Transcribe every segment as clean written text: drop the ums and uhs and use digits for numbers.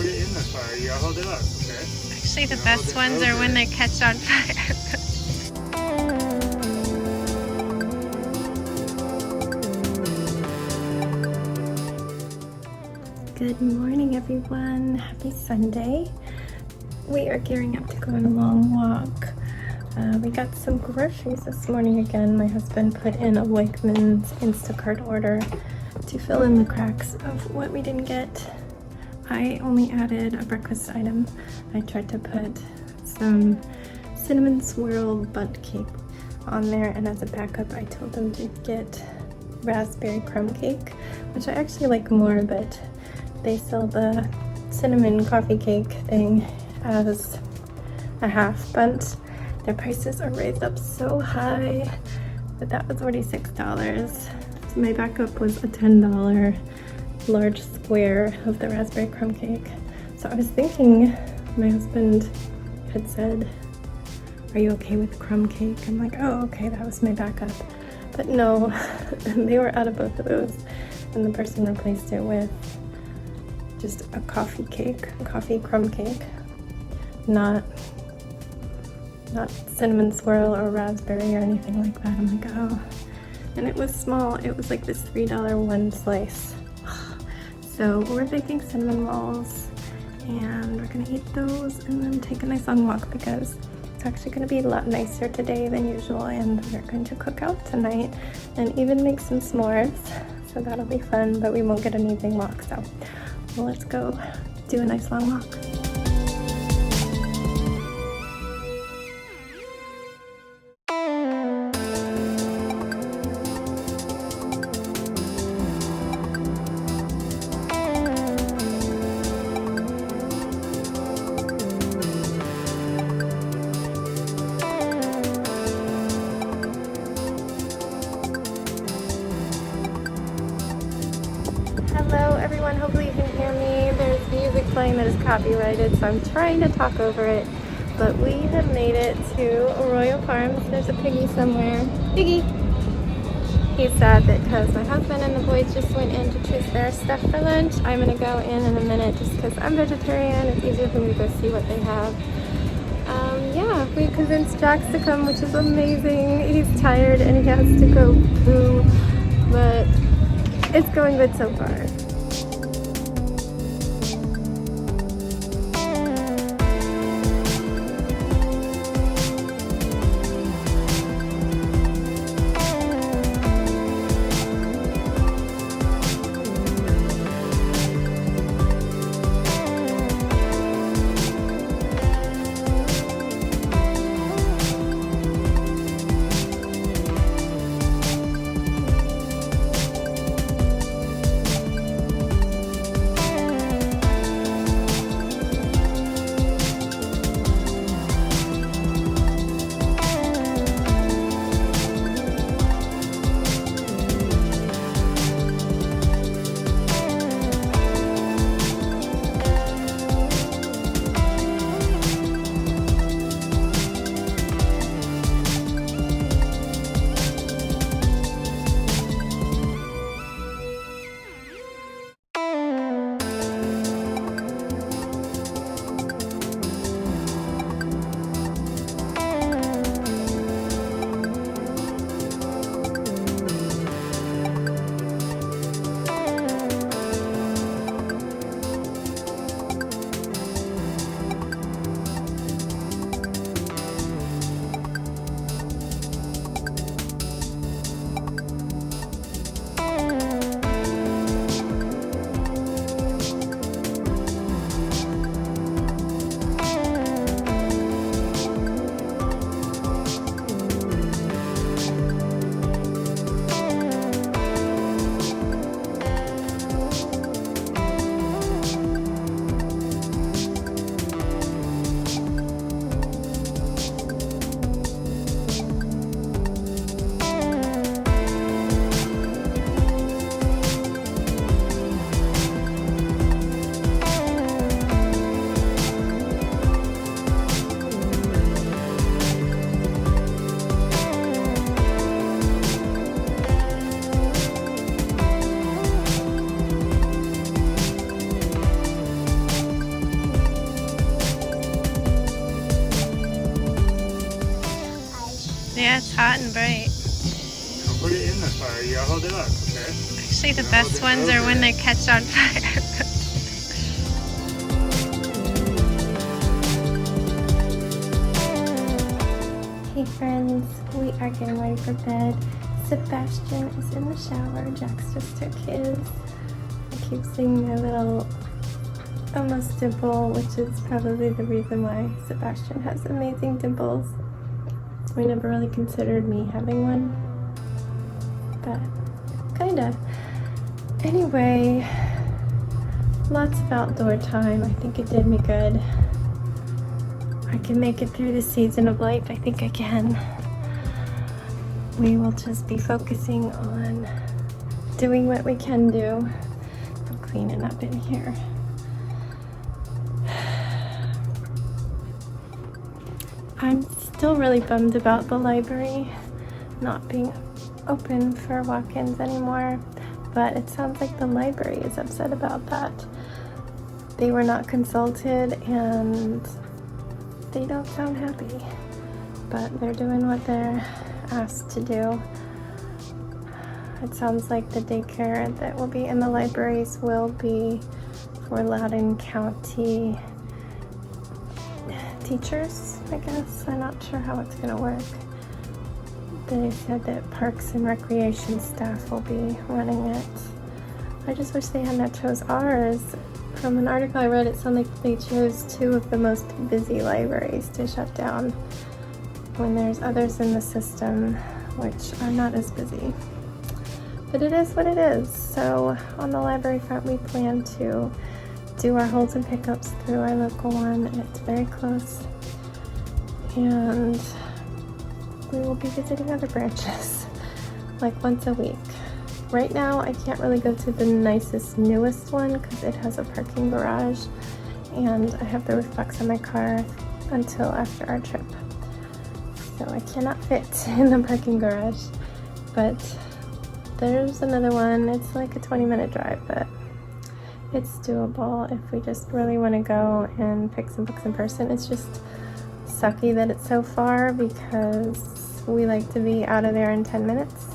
put it in the fire. You hold it up, okay? Actually, the best ones are when they catch on fire. Good morning, everyone. Happy Sunday. We are gearing up to go on a long walk. We got some groceries this morning again. My husband put in a Wegmans Instacart order to fill in the cracks of what we didn't get. I only added a breakfast item. I tried to put some cinnamon swirl bundt cake on there, and as a backup I told them to get raspberry crumb cake, which I actually like more, but they sell the cinnamon coffee cake thing as a half bundt. Their prices are raised up so high, but that was $46. So my backup was a $10 large square of the raspberry crumb cake. So I was thinking, my husband had said, "Are you okay with crumb cake?" I'm like, "Oh, okay, that was my backup." But no, they were out of both of those, and the person replaced it with just a coffee cake, a coffee crumb cake, not cinnamon swirl or raspberry or anything like that. I'm like, oh. And it was small. It was like this $3 one slice. So we're baking cinnamon rolls, and we're gonna eat those and then take a nice long walk because it's actually gonna be a lot nicer today than usual, and we're going to cook out tonight and even make some s'mores. So that'll be fun, but we won't get an evening walk. So well, let's go do a nice long walk. Hello everyone, hopefully you can hear me. There's music playing that is copyrighted, so I'm trying to talk over it. But we have made it to Royal Farms. There's a piggy somewhere. Piggy! He's sad because my husband and the boys just went in to choose their stuff for lunch. I'm gonna go in a minute just because I'm vegetarian. It's easier for me to go see what they have. Yeah, we convinced Jax to come, which is amazing. He's tired and he has to go poo, but it's going good so far. bright. Don't put it in the fire. You gotta hold it up, okay? Actually, the best ones are when they catch on fire. Hey friends, we are getting ready for bed. Sebastian is in the shower. Jax just took his. I keep seeing my little almost dimple, which is probably the reason why Sebastian has amazing dimples. We never really considered me having one, but kinda. Anyway, lots of outdoor time. I think it did me good. I can make it through the season of life. I think I can. We will just be focusing on doing what we can do. I'm cleaning up in here. I'm still really bummed about the library not being open for walk-ins anymore, but it sounds like the library is upset about that. They were not consulted and they don't sound happy, but they're doing what they're asked to do. It sounds like the daycare that will be in the libraries will be for Loudoun County teachers, I guess. I'm not sure how it's going to work. They said that Parks and Recreation staff will be running it. I just wish they hadn't chose ours. From an article I read, it sounded like they chose two of the most busy libraries to shut down when there's others in the system which are not as busy. But it is what it is. So on the library front, we plan to do our holds and pickups through our local one. It's very close. And we will be visiting other branches like once a week. Right now, I can't really go to the nicest, newest one because it has a parking garage and I have the roof box on my car until after our trip. So I cannot fit in the parking garage, but there's another one. It's like a 20-minute drive, but it's doable if we just really want to go and pick some books in person. It's just sucky that it's so far because we like to be out of there in 10 minutes.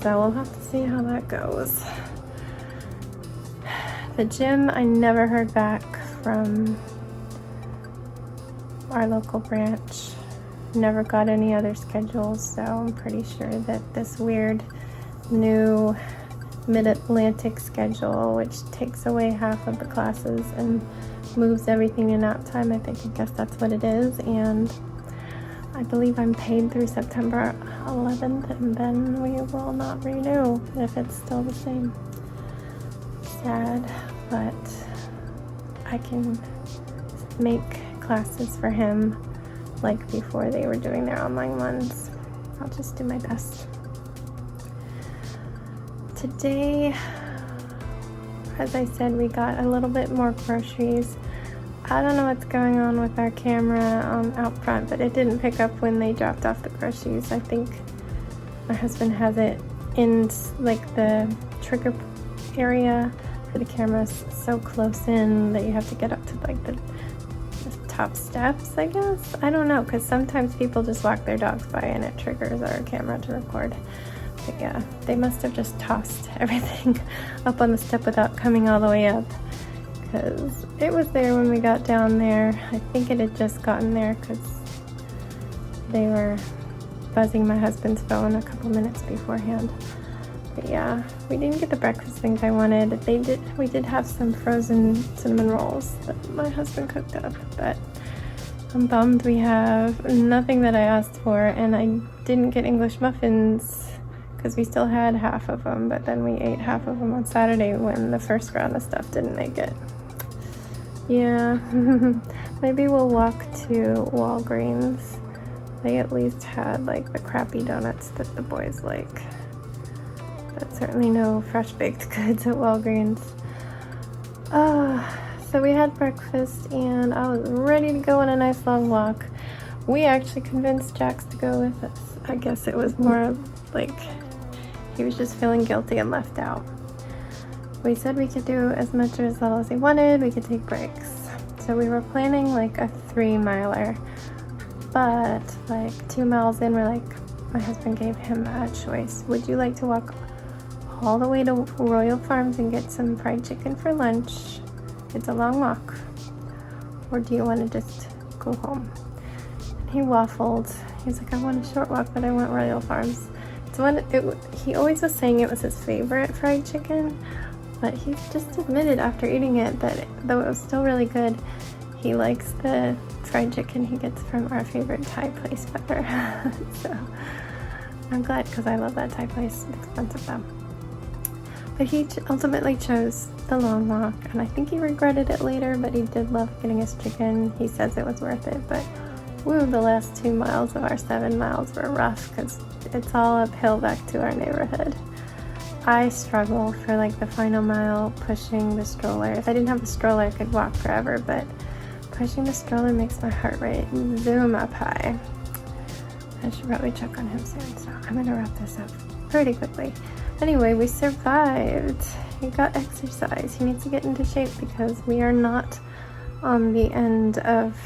So we'll have to see how that goes. The gym, I never heard back from our local branch. Never got any other schedules, so I'm pretty sure that this weird new Mid-Atlantic schedule, which takes away half of the classes and moves everything in nap time, I guess that's what it is. And I believe I'm paid through September 11th, and then we will not renew if it's still the same. Sad, but I can make classes for him like before they were doing their online ones. I'll just do my best. Today, as I said, we got a little bit more groceries. I don't know what's going on with our camera out front, but it didn't pick up when they dropped off the groceries. I think my husband has it in like the trigger area for the cameras so close in that you have to get up to like the top steps, I guess. I don't know, because sometimes people just walk their dogs by and it triggers our camera to record. But yeah, they must have just tossed everything up on the step without coming all the way up, because it was there when we got down there. I think it had just gotten there because they were buzzing my husband's phone a couple minutes beforehand. But yeah, we didn't get the breakfast things I wanted. We did have some frozen cinnamon rolls that my husband cooked up, but I'm bummed we have nothing that I asked for, and I didn't get English muffins because we still had half of them, but then we ate half of them on Saturday when the first round of stuff didn't make it. Yeah, maybe we'll walk to Walgreens. They at least had like the crappy donuts that the boys like. But certainly no fresh baked goods at Walgreens. So we had breakfast and I was ready to go on a nice long walk. We actually convinced Jax to go with us. I guess it was more like he was just feeling guilty and left out. We said we could do as much or as little as he wanted. We could take breaks. So we were planning like a 3-miler. But like 2 miles in, we're like, my husband gave him a choice. Would you like to walk all the way to Royal Farms and get some fried chicken for lunch? It's a long walk. Or do you want to just go home? And he waffled. He's like, I want a short walk, but I want Royal Farms. He always was saying it was his favorite fried chicken, but he just admitted after eating it that though it was still really good, he likes the fried chicken he gets from our favorite Thai place better. So I'm glad, because I love that Thai place. It's expensive though. But he ultimately chose the long walk, and I think he regretted it later, but he did love getting his chicken. He says it was worth it, but woo, the last 2 miles of our 7 miles were rough because it's all uphill back to our neighborhood. I struggle for like the final mile pushing the stroller. If I didn't have the stroller, I could walk forever, but pushing the stroller makes my heart rate zoom up high. I should probably check on him soon, so I'm gonna wrap this up pretty quickly. Anyway, we survived. He got exercise. He needs to get into shape because we are not on the end of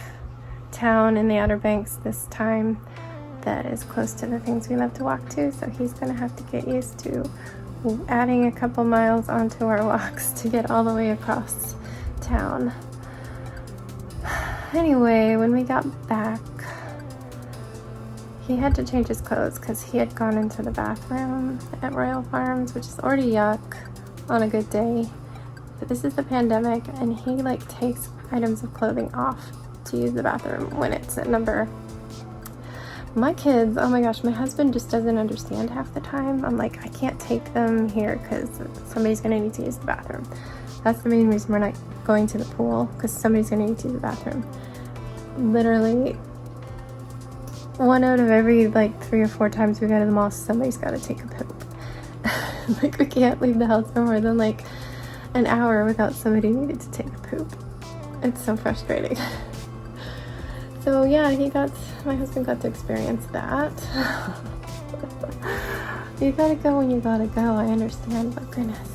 town in the Outer Banks this time that is close to the things we love to walk to, so he's gonna have to get used to adding a couple miles onto our walks to get all the way across town. Anyway, when we got back, he had to change his clothes because he had gone into the bathroom at Royal Farms, which is already yuck on a good day. But this is the pandemic, and he like takes items of clothing off to use the bathroom when it's at number. My kids, oh my gosh, my husband just doesn't understand half the time. I'm like, I can't take them here because somebody's gonna need to use the bathroom. That's the main reason we're not going to the pool, because somebody's gonna need to use the bathroom. Literally 1 out of every like 3 or 4 times we go to the mall, somebody's got to take a poop. Like, we can't leave the house for more than like an hour without somebody needing to take a poop. It's so frustrating. So yeah, my husband got to experience that. You gotta go when you gotta go, I understand, but goodness,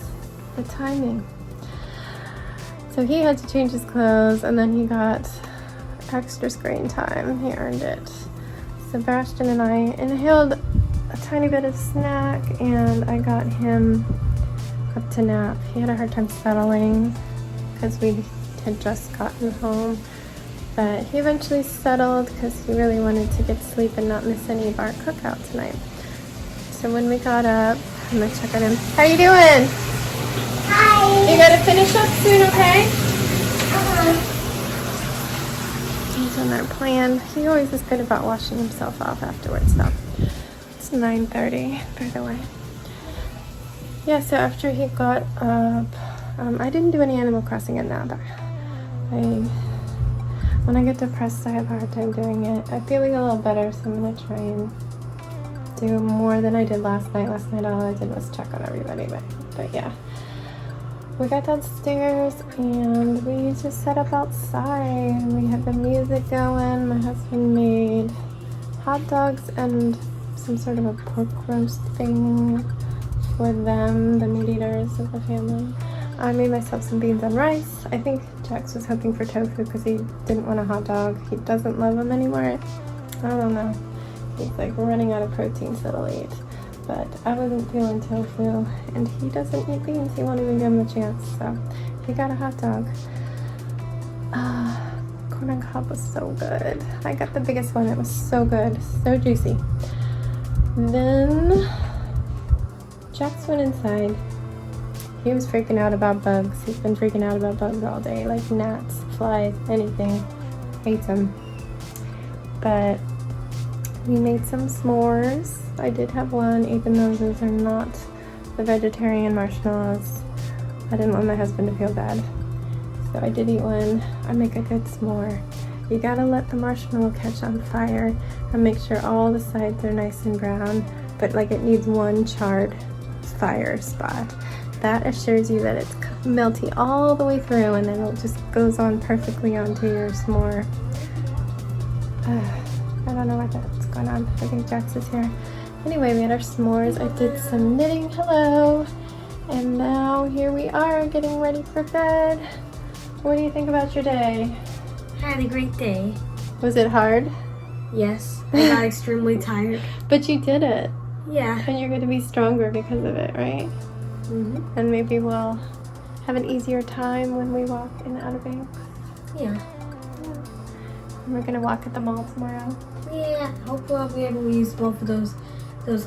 the timing. So he had to change his clothes, and then he got extra screen time. He earned it. Sebastian and I inhaled a tiny bit of snack, and I got him up to nap. He had a hard time settling because we had just gotten home, but he eventually settled because he really wanted to get sleep and not miss any of our cookout tonight. So when we got up, I'm gonna check on him. How you doing? Hi. You gotta finish up soon, okay? He's on our plan. He always is good about washing himself off afterwards, though. It's 9:30, by the way. Yeah, so after he got up, I didn't do any Animal Crossing in that. When I get depressed, I have a hard time doing it. I'm feeling a little better, so I'm gonna try and do more than I did last night. Last night all I did was check on everybody, but yeah. We got downstairs and we just set up outside. We had the music going. My husband made hot dogs and some sort of a pork roast thing for them, the meat eaters of the family. I made myself some beans and rice. I think Jax was hoping for tofu because he didn't want a hot dog. He doesn't love them anymore. I don't know. He's like running out of protein, so he'll eat. But I wasn't feeling tofu, and he doesn't eat beans. He won't even give him a chance, so he got a hot dog. Corn on cob was so good. I got the biggest one. It was so good, so juicy. Then Jax went inside. He was freaking out about bugs. He's been freaking out about bugs all day, like gnats, flies, anything. Hates them. But we made some s'mores. I did have one, even though those are not the vegetarian marshmallows. I didn't want my husband to feel bad. So I did eat one. I make a good s'more. You gotta let the marshmallow catch on fire and make sure all the sides are nice and brown, but like it needs one charred fire spot. That assures you that it's melty all the way through, and then it just goes on perfectly onto your s'more. I don't know what's going on. I think Jax is here. Anyway, we had our s'mores. I did some knitting. Hello. And now here we are getting ready for bed. What do you think about your day? I had a great day. Was it hard? Yes, I got extremely tired. But you did it. Yeah. And you're going to be stronger because of it, right? Mm-hmm. And maybe we'll have an easier time when we walk in the Outer Banks. Yeah. And we're going to walk at the mall tomorrow. Yeah. Hopefully I'll be able to use both of those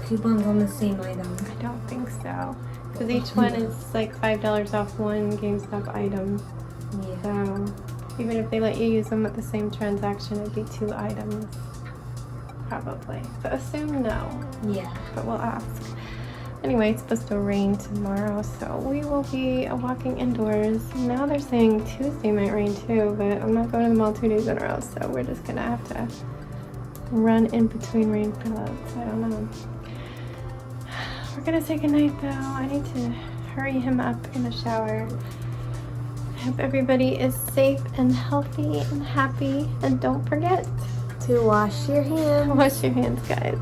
coupons on the same item. I don't think so. Because each one is like $5 off one GameStop item. Yeah. So even if they let you use them at the same transaction, it'd be 2 items. Probably. So assume no. Yeah. But we'll ask. Anyway, it's supposed to rain tomorrow, so we will be walking indoors. Now they're saying Tuesday might rain too, but I'm not going to the mall 2 days in a row, so we're just gonna have to run in between rain clouds. I don't know. We're gonna say goodnight though. I need to hurry him up in the shower. I hope everybody is safe and healthy and happy, and don't forget To wash your hands. to wash your hands, guys.